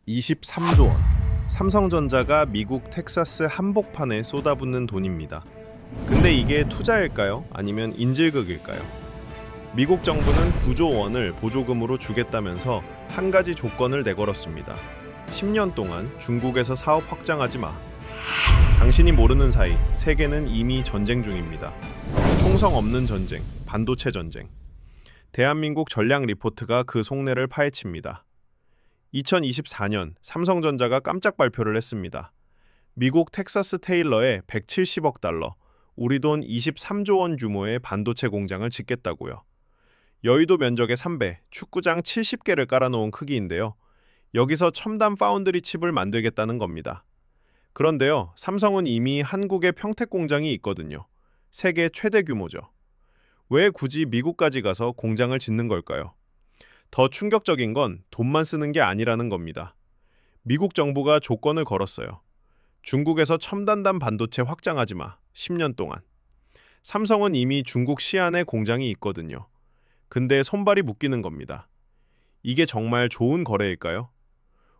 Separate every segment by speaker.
Speaker 1: 23조 원. 삼성전자가 미국 텍사스 한복판에 쏟아붓는 돈입니다. 근데 이게 투자일까요? 아니면 인질극일까요? 미국 정부는 9조 원을 보조금으로 주겠다면서 한 가지 조건을 내걸었습니다. 10년 동안 중국에서 사업 확장하지 마. 당신이 모르는 사이 세계는 이미 전쟁 중입니다. 총성 없는 전쟁, 반도체 전쟁. 대한민국 전략 리포트가 그 속내를 파헤칩니다. 2024년 삼성전자가 깜짝 발표를 했습니다. 미국 텍사스 테일러에 170억 달러, 우리 돈 23조 원 규모의 반도체 공장을 짓겠다고요. 여의도 면적의 3배, 축구장 70개를 깔아놓은 크기인데요. 여기서 첨단 파운드리 칩을 만들겠다는 겁니다. 그런데요, 삼성은 이미 한국에 평택 공장이 있거든요. 세계 최대 규모죠. 왜 굳이 미국까지 가서 공장을 짓는 걸까요? 더 충격적인 건 돈만 쓰는 게 아니라는 겁니다. 미국 정부가 조건을 걸었어요. 중국에서 첨단단 반도체 확장하지 마. 10년 동안. 삼성은 이미 중국 시안에 공장이 있거든요. 근데 손발이 묶이는 겁니다. 이게 정말 좋은 거래일까요?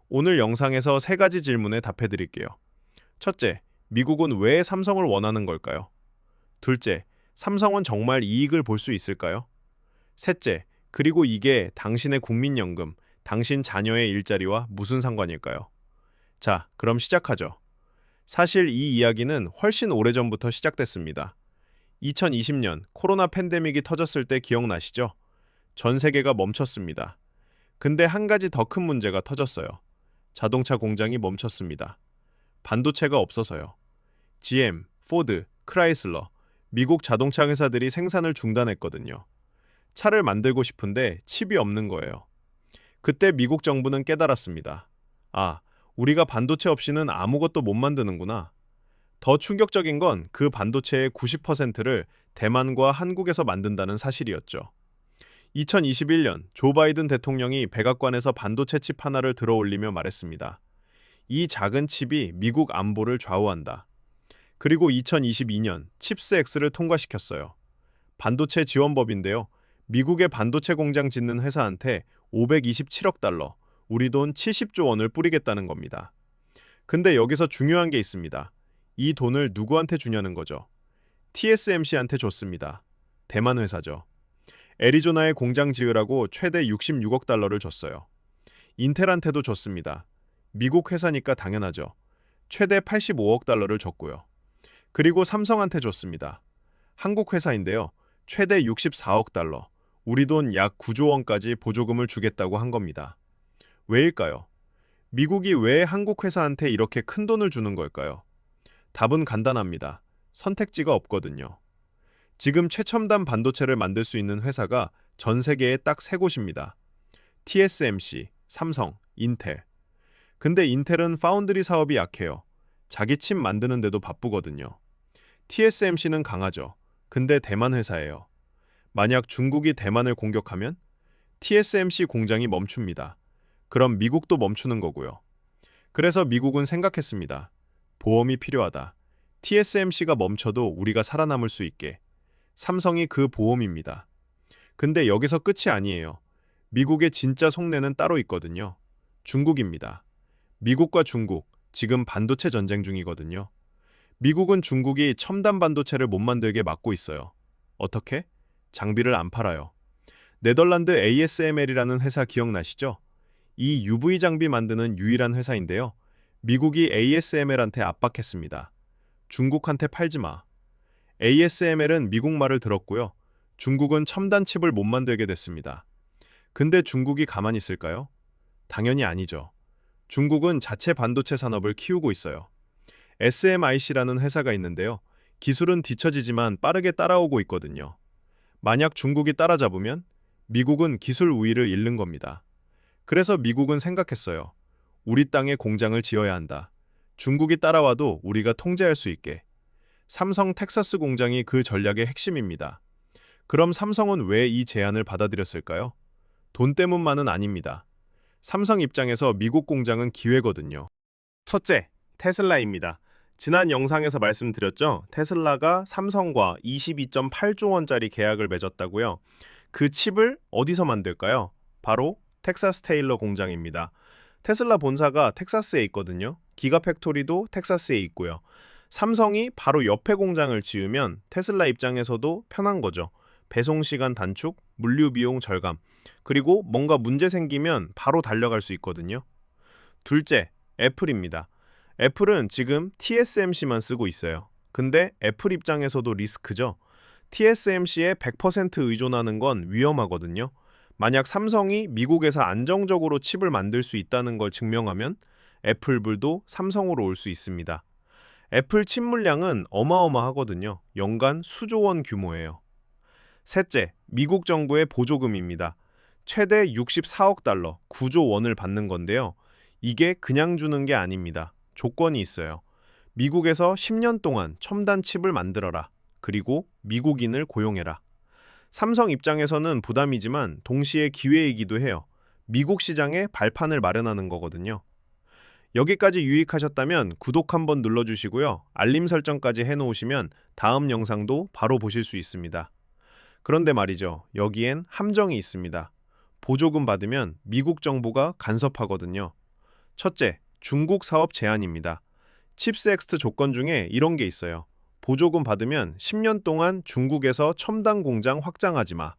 Speaker 1: 오늘 영상에서 세 가지 질문에 답해 드릴게요. 첫째, 미국은 왜 삼성을 원하는 걸까요? 둘째, 삼성은 정말 이익을 볼 수 있을까요? 셋째, 그리고 이게 당신의 국민연금, 당신 자녀의 일자리와 무슨 상관일까요? 자, 그럼 시작하죠. 사실 이 이야기는 훨씬 오래전부터 시작됐습니다. 2020년 코로나 팬데믹이 터졌을 때 기억나시죠? 전 세계가 멈췄습니다. 근데 한 가지 더 큰 문제가 터졌어요. 자동차 공장이 멈췄습니다. 반도체가 없어서요. GM, 포드, 크라이슬러, 미국 자동차 회사들이 생산을 중단했거든요. 차를 만들고 싶은데 칩이 없는 거예요. 그때 미국 정부는 깨달았습니다. 아, 우리가 반도체 없이는 아무것도 못 만드는구나. 더 충격적인 건 그 반도체의 90%를 대만과 한국에서 만든다는 사실이었죠. 2021년 조 바이든 대통령이 백악관에서 반도체 칩 하나를 들어 올리며 말했습니다. 이 작은 칩이 미국 안보를 좌우한다. 그리고 2022년 칩스 X를 통과시켰어요. 반도체 지원법인데요. 미국의 반도체 공장 짓는 회사한테 527억 달러, 우리 돈 70조 원을 뿌리겠다는 겁니다. 근데 여기서 중요한 게 있습니다. 이 돈을 누구한테 주냐는 거죠. TSMC한테 줬습니다. 대만 회사죠. 애리조나에 공장 지으라고 최대 66억 달러를 줬어요. 인텔한테도 줬습니다. 미국 회사니까 당연하죠. 최대 85억 달러를 줬고요. 그리고 삼성한테 줬습니다. 한국 회사인데요. 최대 64억 달러, 우리 돈 약 9조 원까지 보조금을 주겠다고 한 겁니다. 왜일까요? 미국이 왜 한국 회사한테 이렇게 큰 돈을 주는 걸까요? 답은 간단합니다. 선택지가 없거든요. 지금 최첨단 반도체를 만들 수 있는 회사가 전 세계에 딱 세 곳입니다. TSMC, 삼성, 인텔. 근데 인텔은 파운드리 사업이 약해요. 자기 칩 만드는데도 바쁘거든요. TSMC는 강하죠. 근데 대만 회사예요. 만약 중국이 대만을 공격하면 TSMC 공장이 멈춥니다. 그럼 미국도 멈추는 거고요. 그래서 미국은 생각했습니다. 보험이 필요하다. TSMC가 멈춰도 우리가 살아남을 수 있게. 삼성이 그 보험입니다. 근데 여기서 끝이 아니에요. 미국의 진짜 속내는 따로 있거든요. 중국입니다. 미국과 중국, 지금 반도체 전쟁 중이거든요. 미국은 중국이 첨단 반도체를 못 만들게 막고 있어요. 어떻게? 장비를 안 팔아요. 네덜란드 ASML이라는 회사 기억나시죠? 이 UV 장비 만드는 유일한 회사인데요. 미국이 ASML한테 압박했습니다. 중국한테 팔지 마. ASML은 미국 말을 들었고요. 중국은 첨단 칩을 못 만들게 됐습니다. 근데 중국이 가만히 있을까요? 당연히 아니죠. 중국은 자체 반도체 산업을 키우고 있어요. SMIC라는 회사가 있는데요. 기술은 뒤처지지만 빠르게 따라오고 있거든요. 만약 중국이 따라잡으면 미국은 기술 우위를 잃는 겁니다. 그래서 미국은 생각했어요. 우리 땅에 공장을 지어야 한다. 중국이 따라와도 우리가 통제할 수 있게. 삼성 텍사스 공장이 그 전략의 핵심입니다. 그럼 삼성은 왜 이 제안을 받아들였을까요? 돈 때문만은 아닙니다. 삼성 입장에서 미국 공장은 기회거든요. 첫째, 테슬라입니다. 지난 영상에서 말씀드렸죠. 테슬라가 삼성과 22.8조 원짜리 계약을 맺었다고요. 그 칩을 어디서 만들까요? 바로 텍사스 테일러 공장입니다. 테슬라 본사가 텍사스에 있거든요. 기가팩토리도 텍사스에 있고요. 삼성이 바로 옆에 공장을 지으면 테슬라 입장에서도 편한 거죠. 배송 시간 단축, 물류 비용 절감, 그리고 뭔가 문제 생기면 바로 달려갈 수 있거든요. 둘째, 애플입니다. 애플은 지금 TSMC만 쓰고 있어요. 근데 애플 입장에서도 리스크죠. TSMC에 100% 의존하는 건 위험하거든요. 만약 삼성이 미국에서 안정적으로 칩을 만들 수 있다는 걸 증명하면 애플불도 삼성으로 올 수 있습니다. 애플 칩 물량은 어마어마하거든요. 연간 수조 원 규모예요. 셋째, 미국 정부의 보조금입니다. 최대 64억 달러, 9조 원을 받는 건데요. 이게 그냥 주는 게 아닙니다. 조건이 있어요. 미국에서 10년 동안 첨단 칩을 만들어라. 그리고 미국인을 고용해라. 삼성 입장에서는 부담이지만 동시에 기회이기도 해요. 미국 시장에 발판을 마련하는 거거든요. 여기까지 유익하셨다면 구독 한번 눌러주시고요. 알림 설정까지 해놓으시면 다음 영상도 바로 보실 수 있습니다. 그런데 말이죠. 여기엔 함정이 있습니다. 보조금 받으면 미국 정부가 간섭하거든요. 첫째, 중국 사업 제한입니다. 칩스 엑스트 조건 중에 이런 게 있어요. 보조금 받으면 10년 동안 중국에서 첨단 공장 확장하지 마.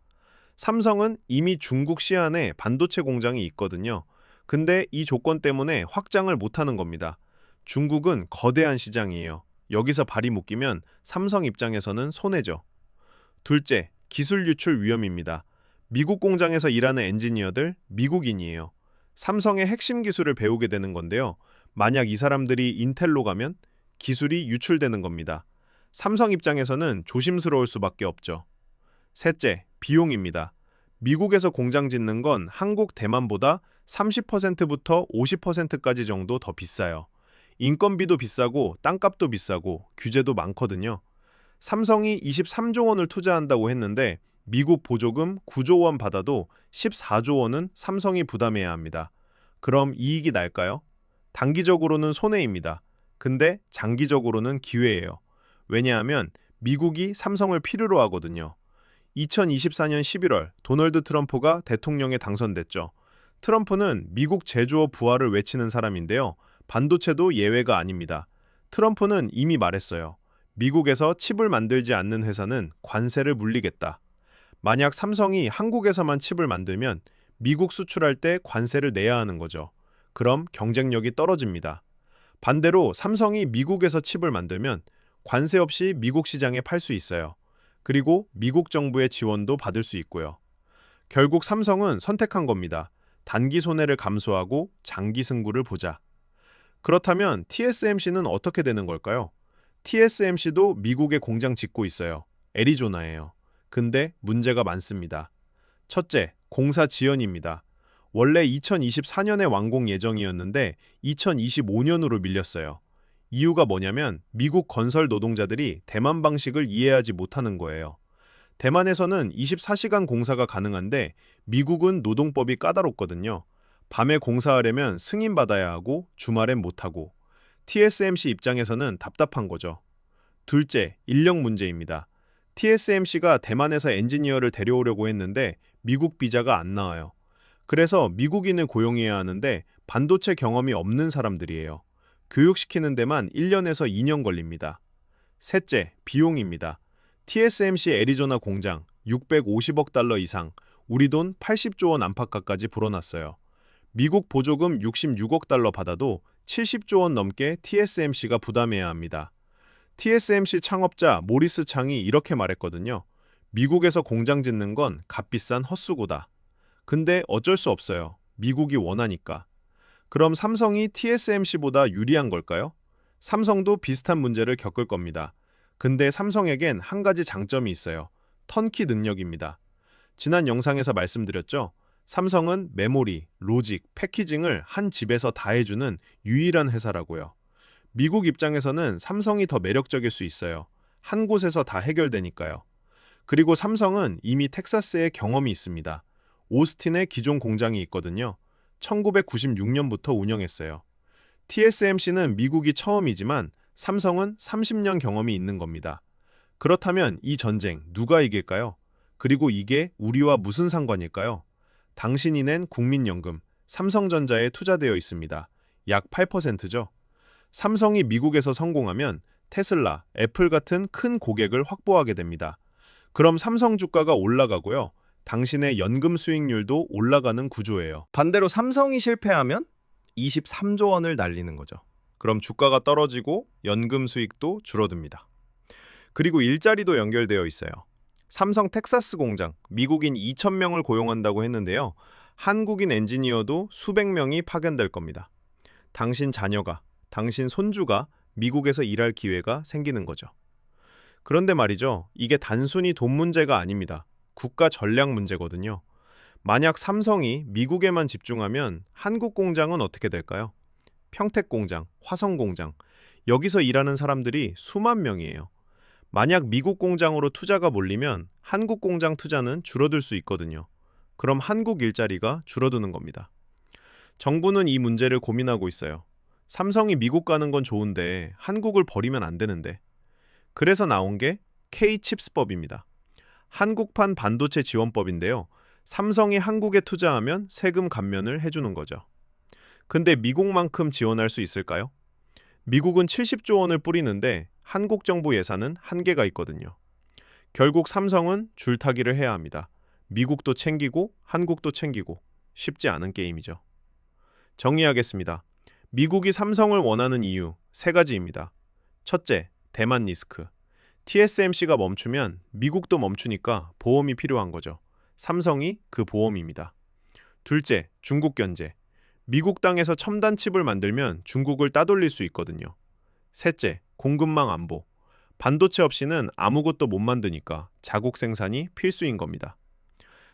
Speaker 1: 삼성은 이미 중국 시안에 반도체 공장이 있거든요. 근데 이 조건 때문에 확장을 못하는 겁니다. 중국은 거대한 시장이에요. 여기서 발이 묶이면 삼성 입장에서는 손해죠. 둘째, 기술 유출 위험입니다. 미국 공장에서 일하는 엔지니어들 미국인이에요. 삼성의 핵심 기술을 배우게 되는 건데요. 만약 이 사람들이 인텔로 가면 기술이 유출되는 겁니다. 삼성 입장에서는 조심스러울 수밖에 없죠. 셋째, 비용입니다. 미국에서 공장 짓는 건 한국 대만보다 30%부터 50%까지 정도 더 비싸요. 인건비도 비싸고 땅값도 비싸고 규제도 많거든요. 삼성이 23조 원을 투자한다고 했는데 미국 보조금 9조 원 받아도 14조 원은 삼성이 부담해야 합니다. 그럼 이익이 날까요? 단기적으로는 손해입니다. 근데 장기적으로는 기회예요. 왜냐하면 미국이 삼성을 필요로 하거든요. 2024년 11월 도널드 트럼프가 대통령에 당선됐죠. 트럼프는 미국 제조업 부활을 외치는 사람인데요. 반도체도 예외가 아닙니다. 트럼프는 이미 말했어요. 미국에서 칩을 만들지 않는 회사는 관세를 물리겠다. 만약 삼성이 한국에서만 칩을 만들면 미국 수출할 때 관세를 내야 하는 거죠. 그럼 경쟁력이 떨어집니다. 반대로 삼성이 미국에서 칩을 만들면 관세 없이 미국 시장에 팔 수 있어요. 그리고 미국 정부의 지원도 받을 수 있고요. 결국 삼성은 선택한 겁니다. 단기 손해를 감수하고 장기 승부를 보자. 그렇다면 TSMC는 어떻게 되는 걸까요? TSMC도 미국에 공장 짓고 있어요. 애리조나예요. 근데 문제가 많습니다. 첫째, 공사 지연입니다. 원래 2024년에 완공 예정이었는데 2025년으로 밀렸어요. 이유가 뭐냐면 미국 건설 노동자들이 대만 방식을 이해하지 못하는 거예요. 대만에서는 24시간 공사가 가능한데 미국은 노동법이 까다롭거든요. 밤에 공사하려면 승인받아야 하고 주말엔 못하고 TSMC 입장에서는 답답한 거죠. 둘째, 인력 문제입니다. TSMC가 대만에서 엔지니어를 데려오려고 했는데 미국 비자가 안 나와요. 그래서 미국인을 고용해야 하는데 반도체 경험이 없는 사람들이에요. 교육시키는 데만 1년에서 2년 걸립니다. 셋째, 비용입니다. TSMC 애리조나 공장 650억 달러 이상, 우리 돈 80조 원 안팎까지 불어났어요. 미국 보조금 66억 달러 받아도 70조 원 넘게 TSMC가 부담해야 합니다. TSMC 창업자 모리스 창이 이렇게 말했거든요. 미국에서 공장 짓는 건 값비싼 헛수고다. 근데 어쩔 수 없어요. 미국이 원하니까. 그럼 삼성이 TSMC보다 유리한 걸까요? 삼성도 비슷한 문제를 겪을 겁니다. 근데 삼성에겐 한 가지 장점이 있어요. 턴키 능력입니다. 지난 영상에서 말씀드렸죠? 삼성은 메모리, 로직, 패키징을 한 집에서 다 해주는 유일한 회사라고요. 미국 입장에서는 삼성이 더 매력적일 수 있어요. 한 곳에서 다 해결되니까요. 그리고 삼성은 이미 텍사스에 경험이 있습니다. 오스틴에 기존 공장이 있거든요. 1996년부터 운영했어요. TSMC는 미국이 처음이지만 삼성은 30년 경험이 있는 겁니다. 그렇다면 이 전쟁 누가 이길까요? 그리고 이게 우리와 무슨 상관일까요? 당신이 낸 국민연금, 삼성전자에 투자되어 있습니다. 약 8%죠. 삼성이 미국에서 성공하면 테슬라, 애플 같은 큰 고객을 확보하게 됩니다. 그럼 삼성 주가가 올라가고요. 당신의 연금 수익률도 올라가는 구조예요.
Speaker 2: 반대로 삼성이 실패하면 23조 원을 날리는 거죠.
Speaker 1: 그럼 주가가 떨어지고 연금 수익도 줄어듭니다. 그리고 일자리도 연결되어 있어요. 삼성 텍사스 공장, 미국인 2,000명을 고용한다고 했는데요. 한국인 엔지니어도 수백 명이 파견될 겁니다. 당신 자녀가, 당신 손주가 미국에서 일할 기회가 생기는 거죠. 그런데 말이죠. 이게 단순히 돈 문제가 아닙니다. 국가 전략 문제거든요. 만약 삼성이 미국에만 집중하면 한국 공장은 어떻게 될까요? 평택 공장, 화성 공장, 여기서 일하는 사람들이 수만 명이에요. 만약 미국 공장으로 투자가 몰리면 한국 공장 투자는 줄어들 수 있거든요. 그럼 한국 일자리가 줄어드는 겁니다. 정부는 이 문제를 고민하고 있어요. 삼성이 미국 가는 건 좋은데 한국을 버리면 안 되는데. 그래서 나온 게 K-칩스법입니다. 한국판 반도체 지원법인데요. 삼성이 한국에 투자하면 세금 감면을 해주는 거죠. 근데 미국만큼 지원할 수 있을까요? 미국은 70조 원을 뿌리는데 한국 정부 예산은 한계가 있거든요. 결국 삼성은 줄타기를 해야 합니다. 미국도 챙기고 한국도 챙기고 쉽지 않은 게임이죠. 정리하겠습니다. 미국이 삼성을 원하는 이유 3가지입니다. 첫째, 대만 리스크. TSMC가 멈추면 미국도 멈추니까 보험이 필요한 거죠. 삼성이 그 보험입니다. 둘째, 중국 견제. 미국 땅에서 첨단 칩을 만들면 중국을 따돌릴 수 있거든요. 셋째, 공급망 안보. 반도체 없이는 아무것도 못 만드니까 자국 생산이 필수인 겁니다.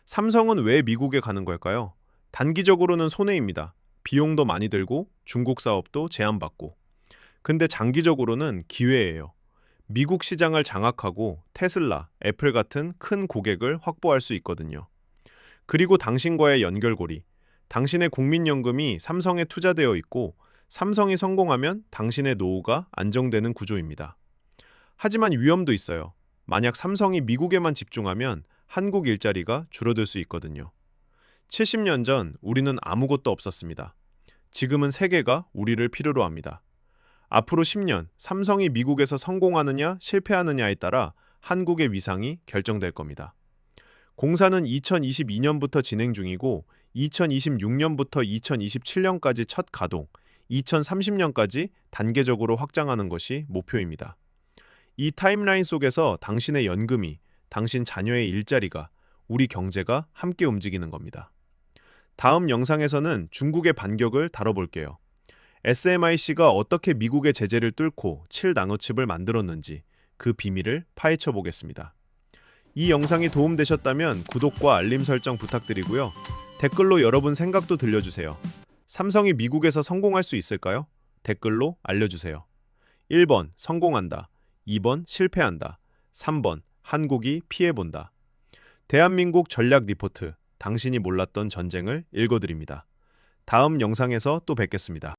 Speaker 1: 삼성은 왜 미국에 가는 걸까요? 단기적으로는 손해입니다. 비용도 많이 들고 중국 사업도 제한받고. 근데 장기적으로는 기회예요. 미국 시장을 장악하고 테슬라, 애플 같은 큰 고객을 확보할 수 있거든요. 그리고 당신과의 연결고리. 당신의 국민연금이 삼성에 투자되어 있고 삼성이 성공하면 당신의 노후가 안정되는 구조입니다. 하지만 위험도 있어요. 만약 삼성이 미국에만 집중하면 한국 일자리가 줄어들 수 있거든요. 70년 전 우리는 아무것도 없었습니다. 지금은 세계가 우리를 필요로 합니다. 앞으로 10년 삼성이 미국에서 성공하느냐 실패하느냐에 따라 한국의 위상이 결정될 겁니다. 공사는 2022년부터 진행 중이고 2026년부터 2027년까지 첫 가동, 2030년까지 단계적으로 확장하는 것이 목표입니다. 이 타임라인 속에서 당신의 연금이, 당신 자녀의 일자리가, 우리 경제가 함께 움직이는 겁니다. 다음 영상에서는 중국의 반격을 다뤄볼게요. SMIC가 어떻게 미국의 제재를 뚫고 7나노칩을 만들었는지 그 비밀을 파헤쳐 보겠습니다. 이 영상이 도움되셨다면 구독과 알림 설정 부탁드리고요. 댓글로 여러분 생각도 들려주세요. 삼성이 미국에서 성공할 수 있을까요? 댓글로 알려주세요. 1번 성공한다. 2번 실패한다. 3번 한국이 피해본다. 대한민국 전략 리포트, 당신이 몰랐던 전쟁을 읽어드립니다. 다음 영상에서 또 뵙겠습니다.